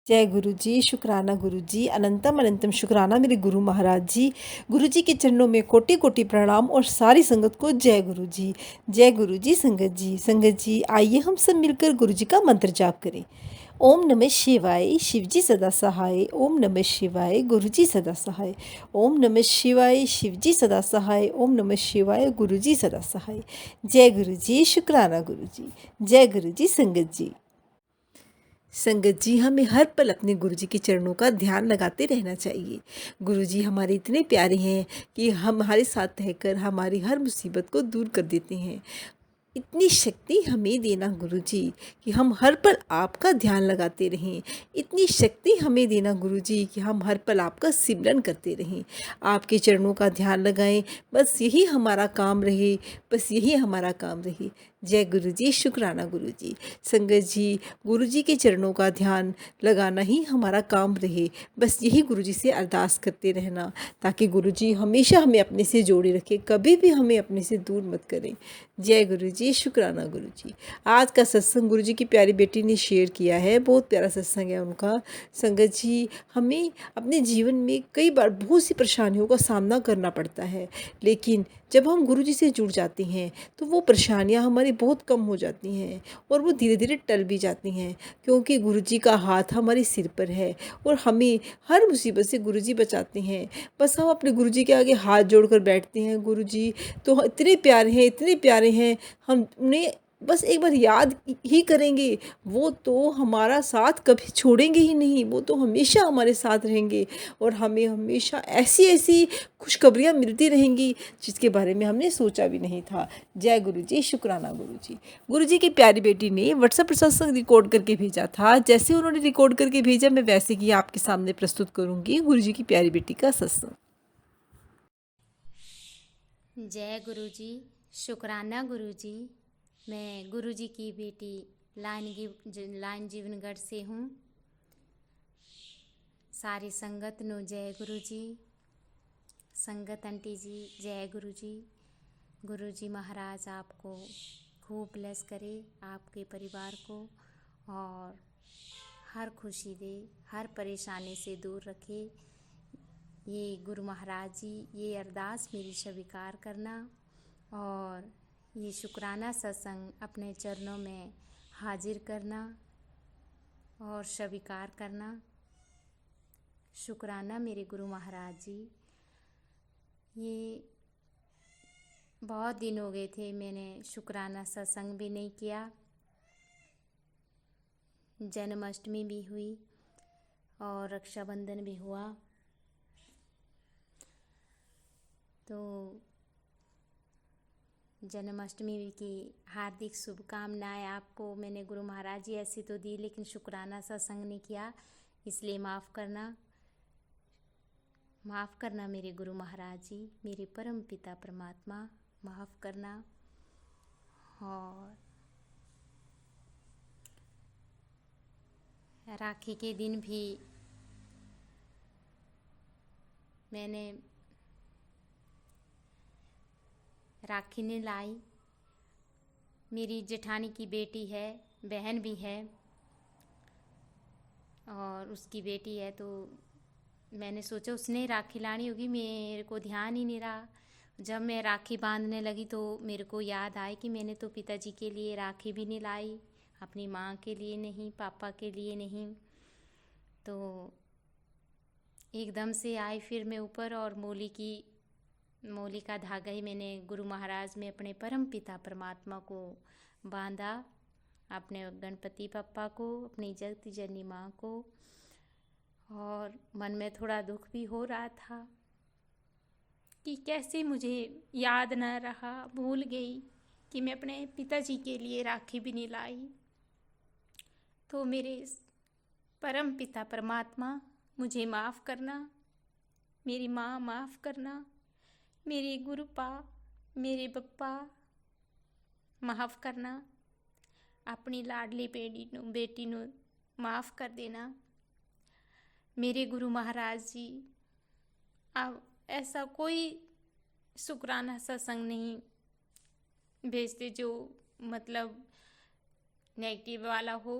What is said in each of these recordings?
जय गुरु जी, शुक्राना गुरु जी, अनंतम अनंतम शुक्राना मेरे गुरु महाराज जी। गुरु जी के चरणों में कोटि कोटि प्रणाम और सारी संगत को जय गुरु जी। जय गुरु जी। संगत जी आइए हम सब मिलकर गुरु जी का मंत्र जाप करें। ओम नमः शिवाय, शिव जी सदा सहाय। ओम नमः शिवाय, गुरु जी सदा सहाय। ओम नमः शिवाय, शिव जी सदा सहाय। ओम नमः शिवाय, गुरु जी सदा सहाय। जय गुरु जी, शुक्राना गुरु जी। जय गुरु जी। संगत जी हमें हर पल अपने गुरु जी के चरणों का ध्यान लगाते रहना चाहिए। गुरु जी हमारे इतने प्यारे हैं कि हमारे साथ रहकर हमारी हर मुसीबत को दूर कर देते हैं। इतनी शक्ति हमें देना गुरु जी कि हम हर पल आपका ध्यान लगाते रहें। इतनी शक्ति हमें देना गुरु जी कि हम हर पल आपका सिमरन करते रहें, आपके चरणों का ध्यान लगाएं। बस यही हमारा काम रहे, बस यही हमारा काम रहे। जय गुरु जी, शुक्राना गुरु जी। संगत जी, गुरु जी के चरणों का ध्यान लगाना ही हमारा काम रहे। बस यही गुरु जी से अरदास करते रहना ताकि गुरु जी हमेशा हमें अपने से जोड़े रखें, कभी भी हमें अपने से दूर मत करें। जय गुरु जी, शुक्राना गुरु जी। आज का सत्संग गुरु जी की प्यारी बेटी ने शेयर किया है, बहुत प्यारा सत्संग है उनका। संगत जी, हमें अपने जीवन में कई बार बहुत सी परेशानियों का सामना करना पड़ता है, लेकिन जब हम गुरु जी से जुड़ जाते हैं तो वो परेशानियां हमारी बहुत कम हो जाती हैं और वो धीरे धीरे टल भी जाती हैं, क्योंकि गुरु जी का हाथ हमारे सिर पर है और हमें हर मुसीबत से गुरु जी बचाते हैं। बस हम अपने गुरु जी के आगे हाथ जोड़कर बैठते हैं। गुरु जी तो इतने प्यारे हैं, इतने प्यारे हैं, हम उन्हें बस एक बार याद ही करेंगे, वो तो हमारा साथ कभी छोड़ेंगे ही नहीं, वो तो हमेशा हमारे साथ रहेंगे और हमें हमेशा ऐसी ऐसी खुशखबरियाँ मिलती रहेंगी जिसके बारे में हमने सोचा भी नहीं था। जय गुरु जी, शुक्राना गुरु जी। गुरु जी की प्यारी बेटी ने व्हाट्सएप पर सत्संग रिकॉर्ड करके भेजा था। जैसे उन्होंने रिकॉर्ड करके भेजा, मैं वैसे ही आपके सामने प्रस्तुत करूँगी गुरु जी की प्यारी बेटी का सत्संग। जय गुरु जी, शुक्राना गुरु जी। मैं गुरु जी की बेटी लाइन जीवनगढ़ से हूँ। सारी संगत नो जय गुरु जी। संगत आंटी जी जय गुरु जी। गुरु जी महाराज आपको खूब ब्लेस करे, आपके परिवार को, और हर खुशी दे, हर परेशानी से दूर रखे। ये गुरु महाराज जी, ये अरदास मेरी स्वीकार करना और ये शुक्राना सत्संग अपने चरणों में हाजिर करना और स्वीकार करना। शुक्राना मेरे गुरु महाराज जी। ये बहुत दिन हो गए थे, मैंने शुक्राना सत्संग भी नहीं किया। जन्माष्टमी भी हुई और रक्षाबंधन भी हुआ, तो जन्माष्टमी की हार्दिक शुभकामनाएं आपको। मैंने गुरु महाराज जी ऐसी तो दी, लेकिन शुक्राना सत्संग नहीं किया, इसलिए माफ़ करना। माफ़ करना मेरे गुरु महाराज जी, मेरे परम पिता परमात्मा, माफ़ करना। और राखी के दिन भी मैंने राखी नहीं लाई। मेरी जेठानी की बेटी है, बहन भी है और उसकी बेटी है, तो मैंने सोचा उसने राखी लानी होगी, मेरे को ध्यान ही नहीं रहा। जब मैं राखी बांधने लगी तो मेरे को याद आया कि मैंने तो पिताजी के लिए राखी भी नहीं लाई, अपनी माँ के लिए नहीं, पापा के लिए नहीं। तो एकदम से आई फिर मैं ऊपर और मौली का धागा ही मैंने गुरु महाराज में अपने परम पिता परमात्मा को बांधा, अपने गणपति पप्पा को, अपनी जगत जननी माँ को। और मन में थोड़ा दुख भी हो रहा था कि कैसे मुझे याद न रहा, भूल गई कि मैं अपने पिताजी के लिए राखी भी नहीं लाई। तो मेरे परम पिता परमात्मा मुझे माफ़ करना, मेरी माँ माफ़ करना, मेरे गुरुपा, मेरे बप्पा माफ़ करना, अपनी लाडली बेटी नू माफ़ कर देना। मेरे गुरु महाराज जी, अब ऐसा कोई शुक्राना सत्संग नहीं भेजते जो मतलब नेगेटिव वाला हो।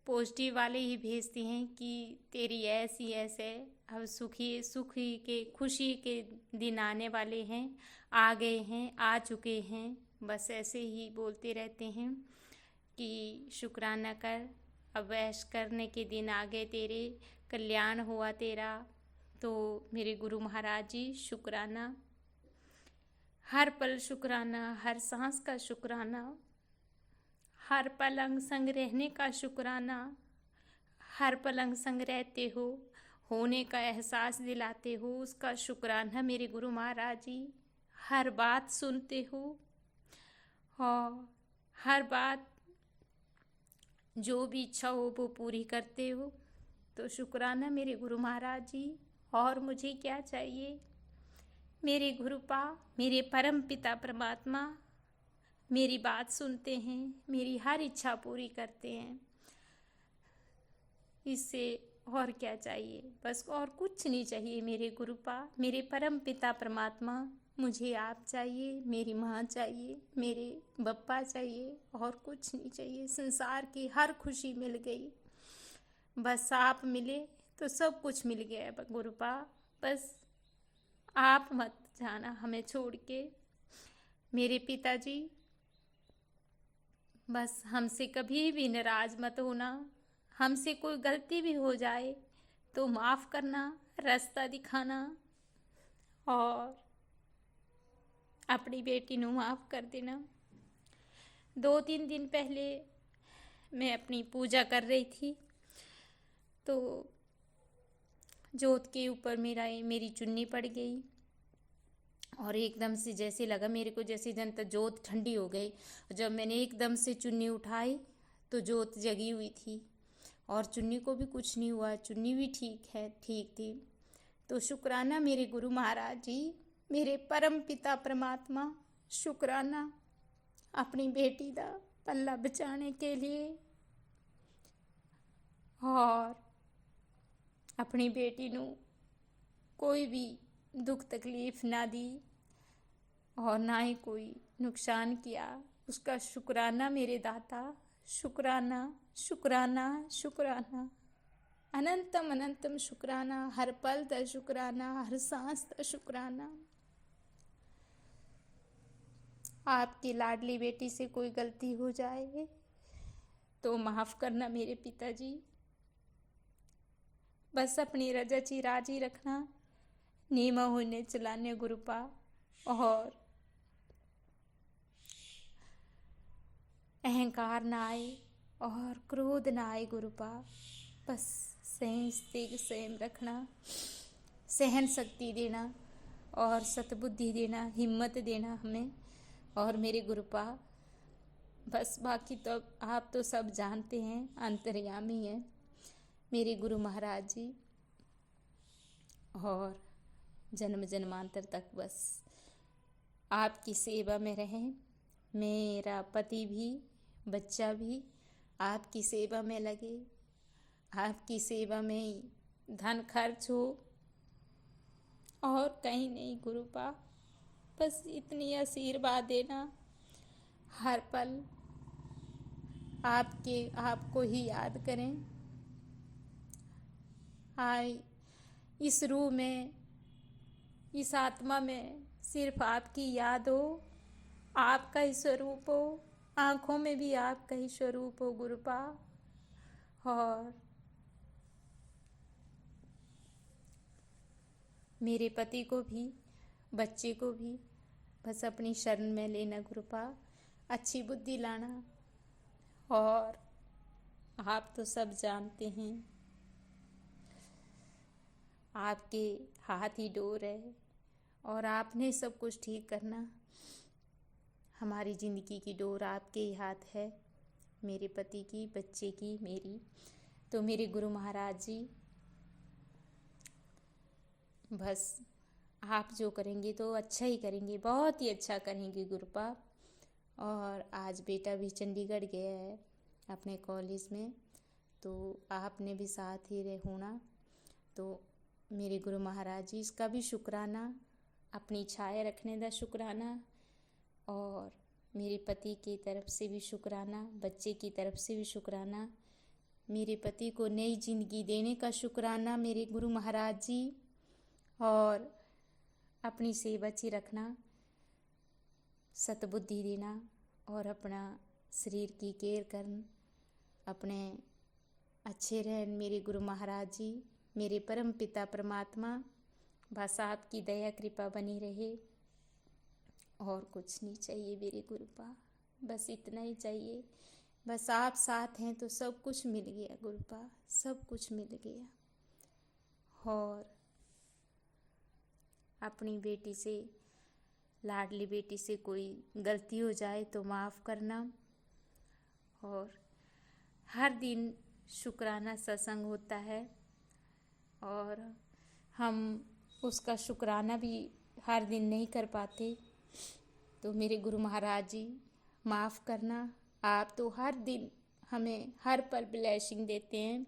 पॉजिटिव वाले ही भेजते हैं कि तेरी ऐसी ऐसे अब सुखी के खुशी के दिन आने वाले हैं, आ गए हैं, आ चुके हैं। बस ऐसे ही बोलते रहते हैं कि शुक्राना कर, अब ऐश करने के दिन आ गए तेरे, कल्याण हुआ तेरा। तो मेरे गुरु महाराज जी शुक्राना, हर पल शुक्राना, हर सांस का शुक्राना, हर पलंग संग रहने का शुक्राना, हर पलंग संग रहते हो, होने का एहसास दिलाते हो, उसका शुक्राना मेरे गुरु महाराज जी। हर बात सुनते हो और हर बात जो भी इच्छा हो वो पूरी करते हो, तो शुक्राना मेरे गुरु महाराज जी। और मुझे क्या चाहिए? मेरे गुरुपा, मेरे परम पिता परमात्मा मेरी बात सुनते हैं, मेरी हर इच्छा पूरी करते हैं। इससे और क्या चाहिए? बस और कुछ नहीं चाहिए मेरे गुरुपा, मेरे परम पिता परमात्मा। मुझे आप चाहिए, मेरी माँ चाहिए, मेरे बप्पा चाहिए, और कुछ नहीं चाहिए। संसार की हर खुशी मिल गई, बस आप मिले तो सब कुछ मिल गया है गुरुपा। बस आप मत जाना हमें छोड़ के मेरे पिताजी। बस हमसे कभी भी नाराज मत होना, हमसे कोई गलती भी हो जाए तो माफ़ करना, रास्ता दिखाना, और अपनी बेटी ਨੂੰ माफ़ कर देना। 2-3 दिन पहले मैं अपनी पूजा कर रही थी, तो जोत के ऊपर मेरी चुन्नी पड़ गई, और एकदम से जैसे लगा मेरे को जैसे जनता जोत ठंडी हो गई। जब मैंने एकदम से चुन्नी उठाई तो जोत जगी हुई थी, और चुन्नी को भी कुछ नहीं हुआ, चुन्नी भी ठीक थी। तो शुक्राना मेरे गुरु महाराज जी, मेरे परम पिता परमात्मा, शुक्राना अपनी बेटी दा पल्ला बचाने के लिए, और अपनी बेटी नू कोई भी दुख तकलीफ ना दी और ना ही कोई नुकसान किया। उसका शुक्राना मेरे दाता, शुक्राना शुक्राना शुक्राना, अनंतम अनंतम शुक्राना, हर पल दा शुक्राना, हर सांस दा शुक्राना। आपकी लाडली बेटी से कोई गलती हो जाए तो माफ़ करना मेरे पिताजी। बस अपनी रजा ची राजी रखना, नीमा होने चलाने गुरुपा, और अहंकार ना आए और क्रोध ना आए गुरुपा। बस संयम रखना, सहन शक्ति देना और सतबुद्धि देना, हिम्मत देना हमें और मेरे गुरुपा। बस बाकी तो आप तो सब जानते हैं, अंतर्यामी हैं मेरे गुरु महाराज जी, और जन्म जन्मांतर तक बस आपकी सेवा में रहें। मेरा पति भी, बच्चा भी आपकी सेवा में लगे, आपकी सेवा में ही धन खर्च हो और कहीं नहीं गुरुपा। बस इतनी आशीर्वाद देना, हर पल आपको ही याद करें। आए इस रूह में, इस आत्मा में सिर्फ आपकी याद हो, आपका ही स्वरूप हो, आँखों में भी आपका ही स्वरूप हो गुरुपा। और मेरे पति को भी, बच्चे को भी बस अपनी शरण में लेना गुरुपा, अच्छी बुद्धि लाना। और आप तो सब जानते हैं, आपके हाथ ही डोर है और आपने सब कुछ ठीक करना। हमारी ज़िंदगी की डोर आपके ही हाथ है, मेरे पति की, बच्चे की, मेरी। तो मेरे गुरु महाराज जी, बस आप जो करेंगे तो अच्छा ही करेंगे, बहुत ही अच्छा करेंगे गुरुपा। और आज बेटा भी चंडीगढ़ गया है अपने कॉलेज में, तो आपने भी साथ ही होना। तो मेरे गुरु महाराज जी, इसका भी शुक्राना, अपनी छाया रखने का शुक्राना, और मेरे पति की तरफ से भी शुक्राना, बच्चे की तरफ से भी शुक्राना मेरे पति को नई जिंदगी देने का शुक्राना मेरे गुरु महाराज जी, और अपनी सेव अच्छी रखना, सतबुद्धि देना और अपना शरीर की केयर करना, अपने अच्छे रहन मेरे गुरु महाराज जी, मेरे परम पिता परमात्मा, बस आपकी दया कृपा बनी रहे और कुछ नहीं चाहिए मेरे गुरुपा, बस इतना ही चाहिए। बस आप साथ हैं तो सब कुछ मिल गया गुरुपा, सब कुछ मिल गया। और अपनी बेटी से, लाडली बेटी से कोई गलती हो जाए तो माफ़ करना, और हर दिन शुक्राना सत्संग होता है और हम उसका शुक्राना भी हर दिन नहीं कर पाते, तो मेरे गुरु महाराज जी माफ़ करना। आप तो हर दिन हमें हर पल ब्लेसिंग देते हैं,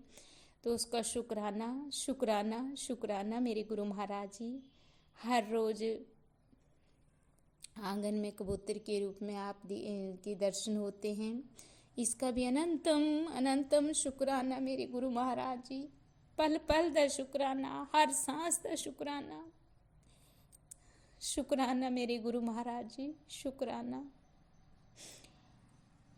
तो उसका शुक्राना शुक्राना शुक्राना मेरे गुरु महाराज जी। हर रोज़ आंगन में कबूतर के रूप में आप के दर्शन होते हैं, इसका भी अनंतम अनंतम शुक्राना मेरे गुरु महाराज जी। पल पल दा शुक्राना, हर सांस दा शुक्राना, शुक्राना मेरे गुरु महाराज जी, शुक्राना।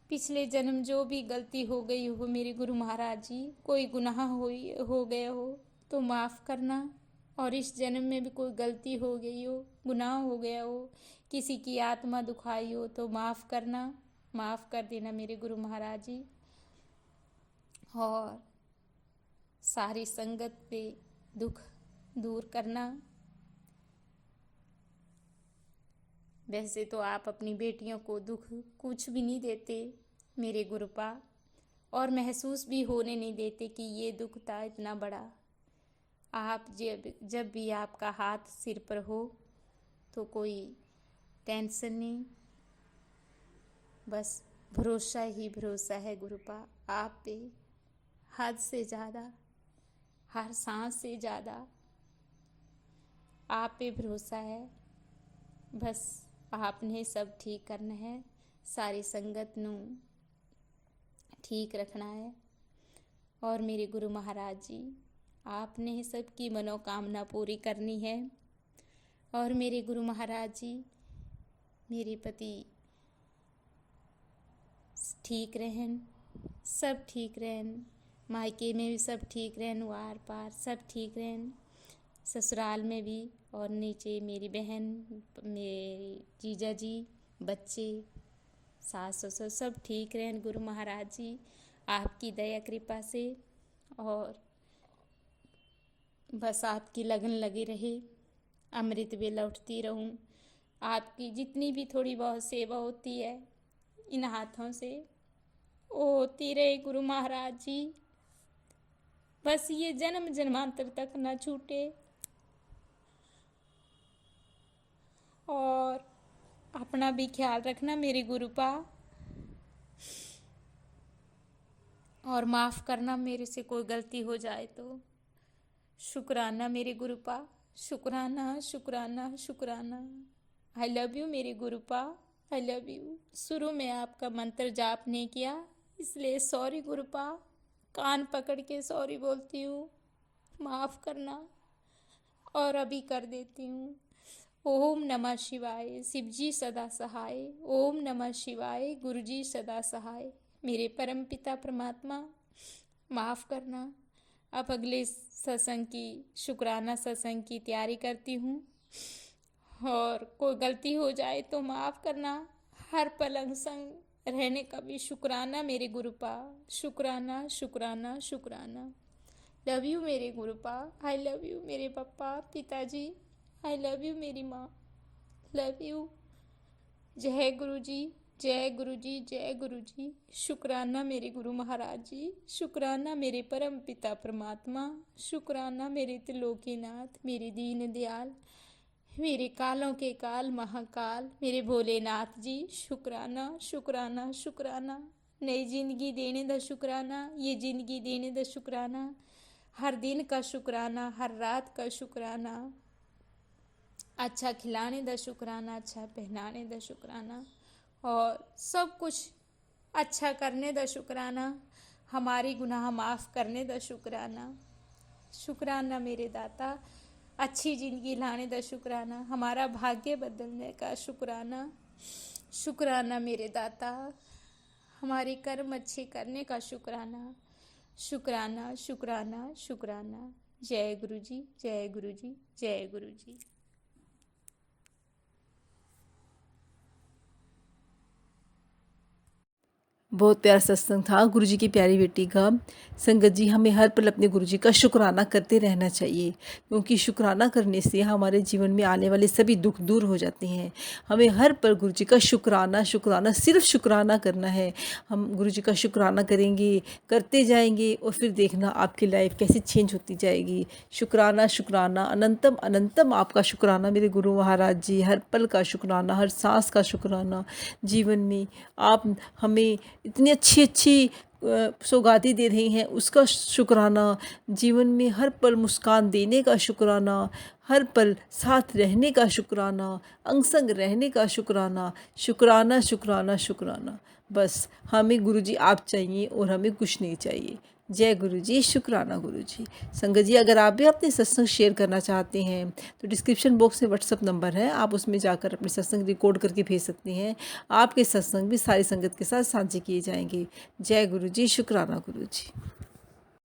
पिछले जन्म जो भी गलती हो गई हो मेरे गुरु महाराज जी, कोई गुनाह हो गया हो तो माफ़ करना, और इस जन्म में भी कोई गलती हो गई हो, गुनाह हो गया हो, किसी की आत्मा दुखाई हो तो माफ़ करना, माफ़ कर देना मेरे गुरु महाराज जी। और सारी संगत पे दुख दूर करना। वैसे तो आप अपनी बेटियों को दुख कुछ भी नहीं देते मेरे गुरुपा, और महसूस भी होने नहीं देते कि ये दुख था इतना बड़ा। आप जब भी आपका हाथ सिर पर हो तो कोई टेंशन नहीं, बस भरोसा ही भरोसा है गुरुपा आप पे, हद से ज़्यादा, हर सांस से ज़्यादा आप पे भरोसा है। बस आपने सब ठीक करना है, सारी संगत नू ठीक रखना है, और मेरे गुरु महाराज जी आपने सबकी मनोकामना पूरी करनी है। और मेरे गुरु महाराज जी, मेरे पति ठीक रहन, सब ठीक रहन, मायके में भी सब ठीक रहन, वार पार सब ठीक रहन, ससुराल में भी, और नीचे मेरी बहन, मेरी जीजा जी, बच्चे, सास ससुर सब ठीक रहन गुरु महाराज जी आपकी दया कृपा से। और बस आपकी लगन लगी रहे, अमृत भी लौटती रहूं, आपकी जितनी भी थोड़ी बहुत सेवा होती है इन हाथों से वो होती रहे गुरु महाराज जी। बस ये जन्म जन्मांतर तक न छूटे, और अपना भी ख्याल रखना मेरे गुरुपा, और माफ़ करना मेरे से कोई गलती हो जाए तो। शुक्राना मेरे गुरुपा, शुक्राना शुक्राना शुक्राना। आई लव यू मेरे गुरुपा, आई लव यू। शुरू में आपका मंत्र जाप नहीं किया इसलिए सॉरी गुरुपा, कान पकड़ के सॉरी बोलती हूँ, माफ़ करना। और अभी कर देती हूँ। ओम नमः शिवाय, शिवजी सदा सहाय। ओम नमः शिवाय, गुरुजी सदा सहाय। मेरे परम पिता परमात्मा माफ़ करना। अब अगले सत्संग की, शुक्राना सत्संग की तैयारी करती हूँ, और कोई गलती हो जाए तो माफ़ करना। हर पलंग संग रहने का भी शुक्राना मेरे गुरुपा, शुक्राना शुक्राना शुक्राना। लव यू मेरे गुरुपा, आई लव यू मेरे पापा पिताजी, आई लव यू मेरी माँ, लव यू। जय गुरु जी, जय गुरु जी, जय गुरु जी। शुक्राना मेरे गुरु महाराज जी, शुक्राना मेरे परम पिता परमात्मा, शुक्राना मेरे त्रिलोकीनाथ, मेरे दीन दयाल, मेरे कालों के काल महाकाल, मेरे भोलेनाथ जी। शुक्राना शुक्राना शुक्राना। नई जिंदगी देने दा शुक्राना, ये जिंदगी देने दा शुक्राना, हर दिन का शुक्राना, हर रात का शुक्राना, अच्छा खिलाने दा शुक्राना, अच्छा पहनाने दा शुक्राना, और सब कुछ अच्छा करने दा शुक्राना, हमारे गुनाह माफ़ करने दा शुक्राना। शुक्राना मेरे दाता, अच्छी ज़िंदगी लाने दा शुक्राना, हमारा भाग्य बदलने का शुक्राना। शुक्राना मेरे दाता, हमारे कर्म अच्छे करने का शुक्राना। शुक्राना शुक्राना शुक्राना। जय गुरु जी, जय गुरु जी, जय गुरु जी। बहुत प्यारा सत्संग था गुरुजी की प्यारी बेटी का। संगत जी, हमें हर पल अपने गुरुजी का शुक्राना करते रहना चाहिए, क्योंकि शुक्राना करने से हमारे जीवन में आने वाले सभी दुख दूर हो जाते हैं। हमें हर पल गुरुजी का शुक्राना शुक्राना सिर्फ शुक्राना करना है। हम गुरुजी का शुक्राना करेंगे, करते जाएंगे, और फिर देखना आपकी लाइफ कैसे चेंज होती जाएगी। शुक्राना शुक्राना अनंतम अनंतम आपका शुक्राना मेरे गुरु महाराज जी। हर पल का शुक्राना, हर सांस का शुक्राना। जीवन में आप हमें इतनी अच्छी अच्छी सौगातें दे रही हैं, उसका शुक्राना। जीवन में हर पल मुस्कान देने का शुक्राना, हर पल साथ रहने का शुक्राना, अंग संग रहने का शुक्राना। शुक्राना शुक्राना शुक्राना। बस हमें गुरुजी आप चाहिए और हमें कुछ नहीं चाहिए। जय गुरु जी, शुक्राना गुरु जी। संगत जी, अगर आप भी अपने सत्संग शेयर करना चाहते हैं तो डिस्क्रिप्शन बॉक्स में व्हाट्सअप नंबर है, आप उसमें जाकर अपने सत्संग रिकॉर्ड करके भेज सकते हैं। आपके सत्संग भी सारी संगत के साथ साझे किए जाएंगे। जय गुरु जी, शुक्राना गुरु जी।